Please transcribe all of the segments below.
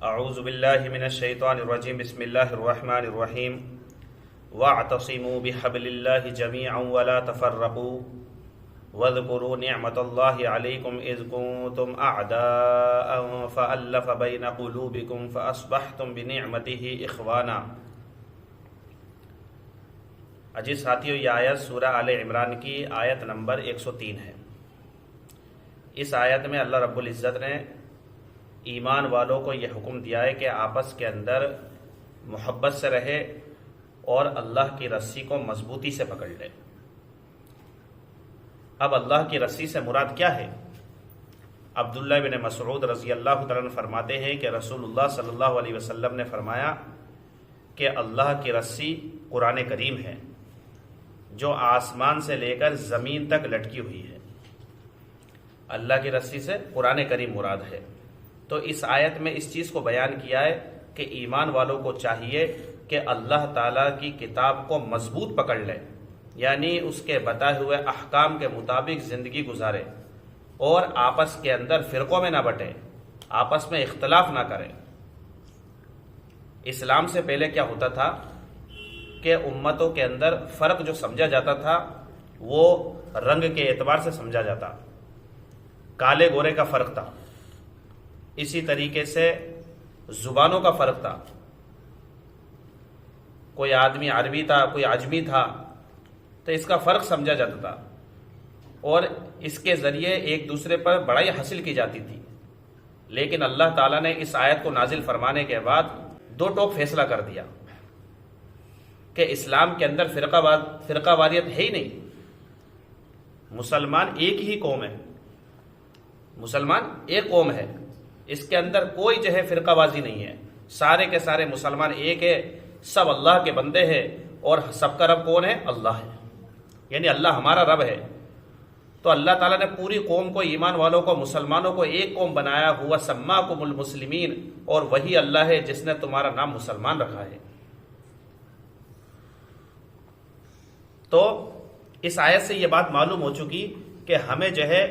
اعوذ باللہ من الشیطان الرجیم بسم اللہ الرحمن الرحیم واعتصموا بحبل اللہ جميعا ولا تفرقوا واذکروا نعمت اللہ علیکم اذ کنتم اعداء فألف بین قلوبکم فاصبحتم بنعمتہ اخوانا۔ عزیز ساتھیو، یہ آیت سورہ آل عمران کی آیت نمبر 103 ہے۔ اس آیت میں اللہ رب العزت نے ایمان والوں کو یہ حکم دیا ہے کہ آپس کے اندر محبت سے رہے اور اللہ کی رسی کو مضبوطی سے پکڑ لے۔ اب اللہ کی رسی سے مراد کیا ہے؟ عبداللہ بن مسعود رضی اللہ تعالیٰ عنہ فرماتے ہیں کہ رسول اللہ صلی اللہ علیہ وسلم نے فرمایا کہ اللہ کی رسی قرآن کریم ہے جو آسمان سے لے کر زمین تک لٹکی ہوئی ہے۔ اللہ کی رسی سے قرآن کریم مراد ہے۔ تو اس آیت میں اس چیز کو بیان کیا ہے کہ ایمان والوں کو چاہیے کہ اللہ تعالیٰ کی کتاب کو مضبوط پکڑ لیں، یعنی اس کے بتائے ہوئے احکام کے مطابق زندگی گزارے اور آپس کے اندر فرقوں میں نہ بٹے، آپس میں اختلاف نہ کریں۔ اسلام سے پہلے کیا ہوتا تھا کہ امتوں کے اندر فرق جو سمجھا جاتا تھا وہ رنگ کے اعتبار سے سمجھا جاتا، کالے گورے کا فرق تھا، اسی طریقے سے زبانوں کا فرق تھا، کوئی آدمی عربی تھا کوئی عجمی تھا، تو اس کا فرق سمجھا جاتا تھا اور اس کے ذریعے ایک دوسرے پر بڑائی حاصل کی جاتی تھی۔ لیکن اللہ تعالیٰ نے اس آیت کو نازل فرمانے کے بعد دو ٹوک فیصلہ کر دیا کہ اسلام کے اندر فرقہ واریت ہے ہی نہیں، مسلمان ایک ہی قوم ہے، مسلمان ایک قوم ہے، اس کے اندر کوئی جو ہے فرقہ بازی نہیں ہے، سارے کے سارے مسلمان ایک ہے، سب اللہ کے بندے ہیں اور سب کا رب کون ہے؟ اللہ ہے، یعنی اللہ ہمارا رب ہے۔ تو اللہ تعالیٰ نے پوری قوم کو، ایمان والوں کو، مسلمانوں کو ایک قوم بنایا، ہوا سماکم المسلمین، اور وہی اللہ ہے جس نے تمہارا نام مسلمان رکھا ہے۔ تو اس آیت سے یہ بات معلوم ہو چکی کہ ہمیں جو ہے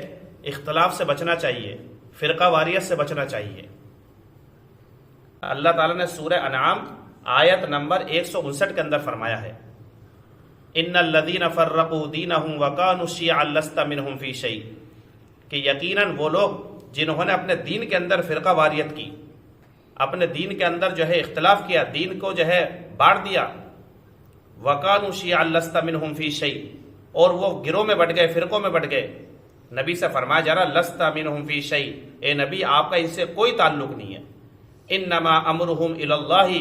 اختلاف سے بچنا چاہیے، فرقہ واریت سے بچنا چاہیے۔ اللہ تعالیٰ نے سورہ انعام آیت نمبر 159 کے اندر فرمایا ہے، ان الذین فرقوا دینہم وکانوا شیعا لست منہم فی شیء، کہ یقیناً وہ لوگ جنہوں نے اپنے دین کے اندر فرقہ واریت کی، اپنے دین کے اندر جو ہے اختلاف کیا، دین کو جو ہے بانٹ دیا، وکانوا شیعا لست منہم فی شیء، اور وہ گروہ میں بٹ گئے، فرقوں میں بٹ گئے۔ نبی سے فرمایا جا رہا لست منہم فی شیء، اے نبی آپ کا ان سے کوئی تعلق نہیں ہے، انما امرہم الی اللہ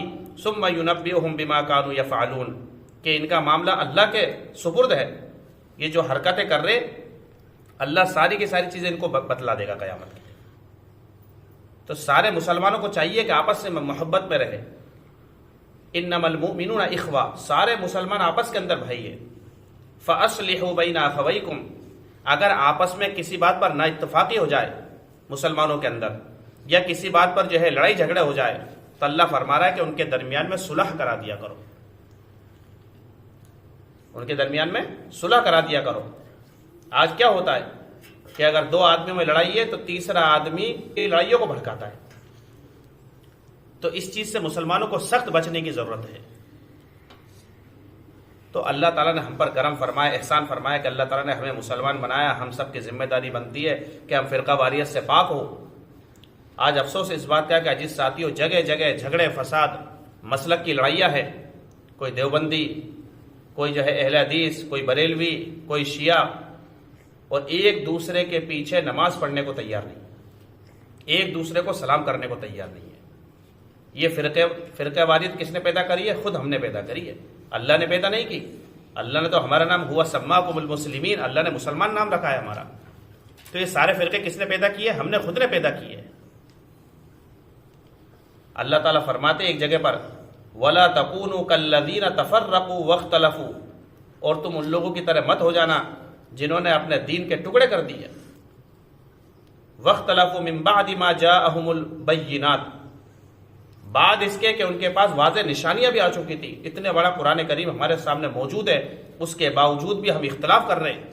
ثم ینبئہم بما کانوا یفعلون، کہ ان کا معاملہ اللہ کے سپرد ہے، یہ جو حرکتیں کر رہے اللہ ساری کی ساری چیزیں ان کو بتلا دے گا قیامت کے۔ تو سارے مسلمانوں کو چاہیے کہ آپس سے محبت میں رہے، انما المؤمنون اخوہ، سارے مسلمان آپس کے اندر بھائی ہیں۔ فاصلحوا بین اخویکم، اگر آپس میں کسی بات پر نا اتفاقی ہو جائے مسلمانوں کے اندر، یا کسی بات پر جو ہے لڑائی جھگڑے ہو جائے، تو اللہ فرما رہا ہے کہ ان کے درمیان میں صلح کرا دیا کرو، ان کے درمیان میں صلح کرا دیا کرو۔ آج کیا ہوتا ہے کہ اگر دو آدمیوں میں لڑائی ہے تو تیسرا آدمی لڑائیوں کو بھڑکاتا ہے۔ تو اس چیز سے مسلمانوں کو سخت بچنے کی ضرورت ہے۔ تو اللہ تعالیٰ نے ہم پر کرم فرمایا، احسان فرمایا کہ اللہ تعالیٰ نے ہمیں مسلمان بنایا، ہم سب کی ذمہ داری بنتی ہے کہ ہم فرقہ واریت سے پاک ہو۔ آج افسوس اس بات کا کہ عزیز ساتھیوں، جگہ جگہ جھگڑے فساد، مسلک کی لڑائیاں ہیں، کوئی دیوبندی، کوئی جو ہے اہل حدیث، کوئی بریلوی، کوئی شیعہ، اور ایک دوسرے کے پیچھے نماز پڑھنے کو تیار نہیں، ایک دوسرے کو سلام کرنے کو تیار نہیں ہے۔ یہ فرقہ واریت کس نے پیدا کری ہے؟ خود ہم نے پیدا کری ہے، اللہ نے پیدا نہیں کی۔ اللہ نے تو ہمارا نام ہوا سماکم المسلمین، اللہ نے مسلمان نام رکھا ہے ہمارا۔ تو یہ سارے فرقے کس نے پیدا کیے؟ ہم نے خود نے پیدا کیے۔ اللہ تعالیٰ فرماتے ایک جگہ پر وَلَا تَكُونُوا كَالَّذِينَ تَفَرَّقُوا وَاخْتَلَفُوا، اور تم ان لوگوں کی طرح مت ہو جانا جنہوں نے اپنے دین کے ٹکڑے کر دیے۔ وَاخْتَلَفُوا مِن بَعْدِ مَا جَاءَهُمُ الْبَيِّنَاتُ، بعد اس کے کہ ان کے پاس واضح نشانیاں بھی آ چکی تھی۔ اتنے بڑا قرآن کریم ہمارے سامنے موجود ہے، اس کے باوجود بھی ہم اختلاف کر رہے ہیں۔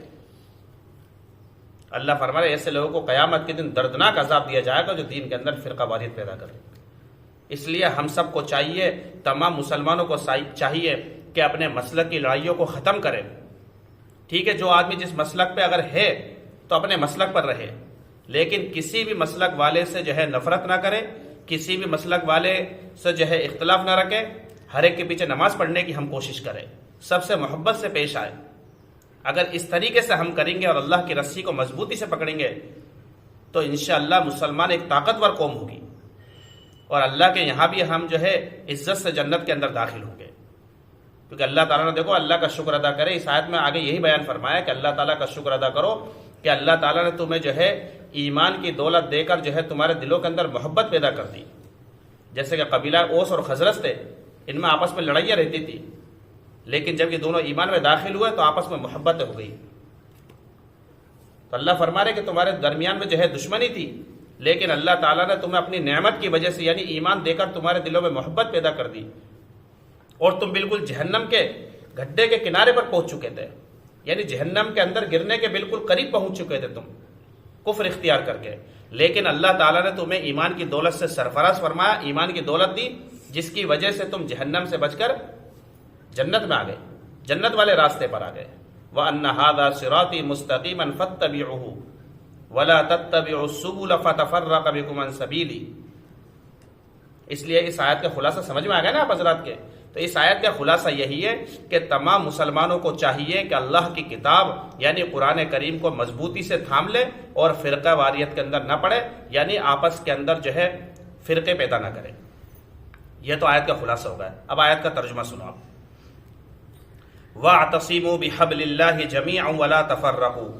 اللہ فرما رہے ایسے لوگوں کو قیامت کے دن دردناک عذاب دیا جائے گا جو دین کے اندر فرقہ واریت پیدا کر رہے ہیں۔ اس لیے ہم سب کو چاہیے، تمام مسلمانوں کو چاہیے کہ اپنے مسلک کی لڑائیوں کو ختم کرے۔ ٹھیک ہے، جو آدمی جس مسلک پہ اگر ہے تو اپنے مسلک پر رہے، لیکن کسی بھی مسلک والے سے جو ہے نفرت نہ کرے، کسی بھی مسلک والے سے جو ہے اختلاف نہ رکھے، ہر ایک کے پیچھے نماز پڑھنے کی ہم کوشش کریں، سب سے محبت سے پیش آئے۔ اگر اس طریقے سے ہم کریں گے اور اللہ کی رسی کو مضبوطی سے پکڑیں گے تو انشاءاللہ مسلمان ایک طاقتور قوم ہوگی، اور اللہ کے یہاں بھی ہم جو ہے عزت سے جنت کے اندر داخل ہوں گے، کیونکہ اللہ تعالیٰ نے دیکھو اللہ کا شکر ادا کرے، اس آیت میں آگے یہی بیان فرمایا کہ اللہ تعالیٰ کا شکر ادا کرو کہ اللہ تعالیٰ نے تمہیں جو ہے ایمان کی دولت دے کر جو ہے تمہارے دلوں کے اندر محبت پیدا کر دی۔ جیسے کہ قبیلہ اوس اور خزرج تھے، ان میں آپس میں لڑائیاں رہتی تھی، لیکن جب یہ دونوں ایمان میں داخل ہوئے تو آپس میں محبت ہو گئی۔ تو اللہ فرما رہے کہ تمہارے درمیان میں جو ہے دشمنی تھی، لیکن اللہ تعالیٰ نے تمہیں اپنی نعمت کی وجہ سے یعنی ایمان دے کر تمہارے دلوں میں محبت پیدا کر دی، اور تم بالکل جہنم کے گڈھے کے کنارے پر پہنچ چکے تھے، یعنی جہنم کے اندر گرنے کے بالکل قریب پہنچ چکے تھے تم کفر اختیار کر کے، لیکن اللہ تعالیٰ نے تمہیں ایمان کی دولت سے سرفراز فرمایا، ایمان کی دولت دی، جس کی وجہ سے تم جہنم سے بچ کر جنت میں آ گئے، جنت والے راستے پر آ گئے۔ وَأَنَّ هَذَا صِرَاطِي مُسْتَقِيمًا فَاتَّبِعُوهُ وَلَا تَتَّبِعُوا السُّبُلَ فَتَفَرَّقَ بِكُمْ عَنْ سَبِيلِهِ۔ اس لیے اس آیت کا خلاصہ سمجھ میں آ گیا نا آپ حضرات کے؟ تو اس آیت کا خلاصہ یہی ہے کہ تمام مسلمانوں کو چاہیے کہ اللہ کی کتاب یعنی قرآن کریم کو مضبوطی سے تھام لے اور فرقہ واریت کے اندر نہ پڑے، یعنی آپس کے اندر جو ہے فرقے پیدا نہ کرے۔ یہ تو آیت کا خلاصہ ہوگا۔ اب آیت کا ترجمہ سنو آپ۔ وَاعْتَصِمُوا بِحَبْلِ اللَّهِ جَمِيعًا وَلَا تَفَرَّقُوا،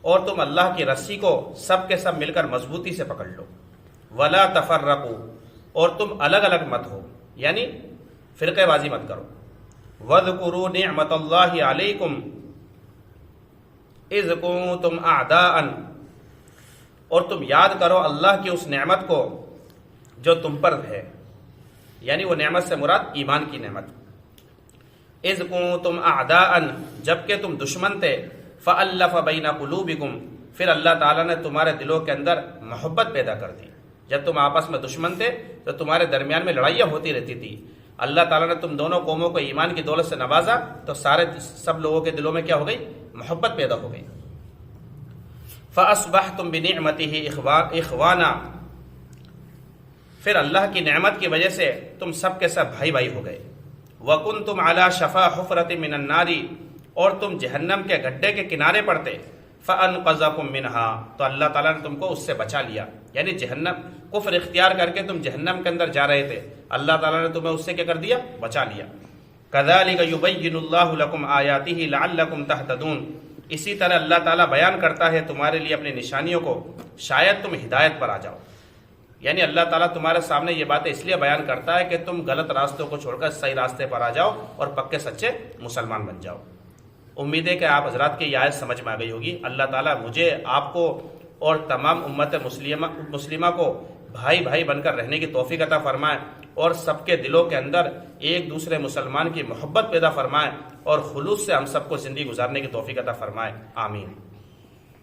اور تم اللہ کی رسی کو سب کے سب مل کر مضبوطی سے پکڑ لو۔ وَلَا تَفَرَّقُوا، اور تم الگ الگ مت ہو، یعنی فرقے بازی مت کرو۔ وَاذْكُرُوا نِعْمَةَ اللَّهِ عَلَيْكُمْ إِذْ كُنتُمْ أَعْدَاءً، اور تم یاد کرو اللہ کی اس نعمت کو جو تم پر ہے، یعنی وہ نعمت سے مراد ایمان کی نعمت۔ اذ کنتم اعداء، جبکہ تم دشمن تھے، فألف بین قلوبکم، پھر اللہ تعالیٰ نے تمہارے دلوں کے اندر محبت پیدا کر دی۔ جب تم آپس میں دشمن تھے تو تمہارے درمیان میں لڑائیاں ہوتی رہتی تھی، اللہ تعالیٰ نے تم دونوں قوموں کو ایمان کی دولت سے نوازا تو سب لوگوں کے دلوں میں کیا ہو گئی؟ محبت پیدا ہو گئی۔ فأصبحتم بنعمته اخوانا، پھر اللہ کی نعمت کی وجہ سے تم سب کے سب بھائی بھائی ہو گئے۔ وَكُنْتُمْ عَلَى شَفَا حُفْرَةٍ مِّنَ النَّارِ، اور تم جہنم کے گڈھے کے کنارے پر تھے۔ فَأَنْقَذَكُم مِّنْهَا، تو اللہ تعالیٰ نے تم کو اس سے بچا لیا، یعنی جہنم کفر اختیار کر کے تم جہنم کے اندر جا رہے تھے، اللہ تعالیٰ نے تمہیں اس سے کیا کر دیا؟ بچا لیا۔ كَذَلِكَ يُبَيِّنُ اللَّهُ لَكُمْ آيَاتِهِ لَعَلَّكُمْ تَهْتَدُونَ، اسی طرح اللہ تعالیٰ بیان کرتا ہے تمہارے لیے اپنی نشانیوں کو، شاید تم ہدایت پر آ جاؤ۔ یعنی اللہ تعالیٰ تمہارے سامنے یہ باتیں اس لیے بیان کرتا ہے کہ تم غلط راستوں کو چھوڑ کر صحیح راستے پر آ جاؤ اور پکے سچے مسلمان بن جاؤ۔ امید ہے کہ آپ حضرات کی یہ آیت سمجھ میں آ گئی ہوگی۔ اللہ تعالیٰ مجھے، آپ کو اور تمام امت مسلمہ کو بھائی بھائی بن کر رہنے کی توفیق عطا فرمائے، اور سب کے دلوں کے اندر ایک دوسرے مسلمان کی محبت پیدا فرمائے، اور خلوص سے ہم سب کو زندگی گزارنے کی توفیق عطا فرمائے۔ آمین۔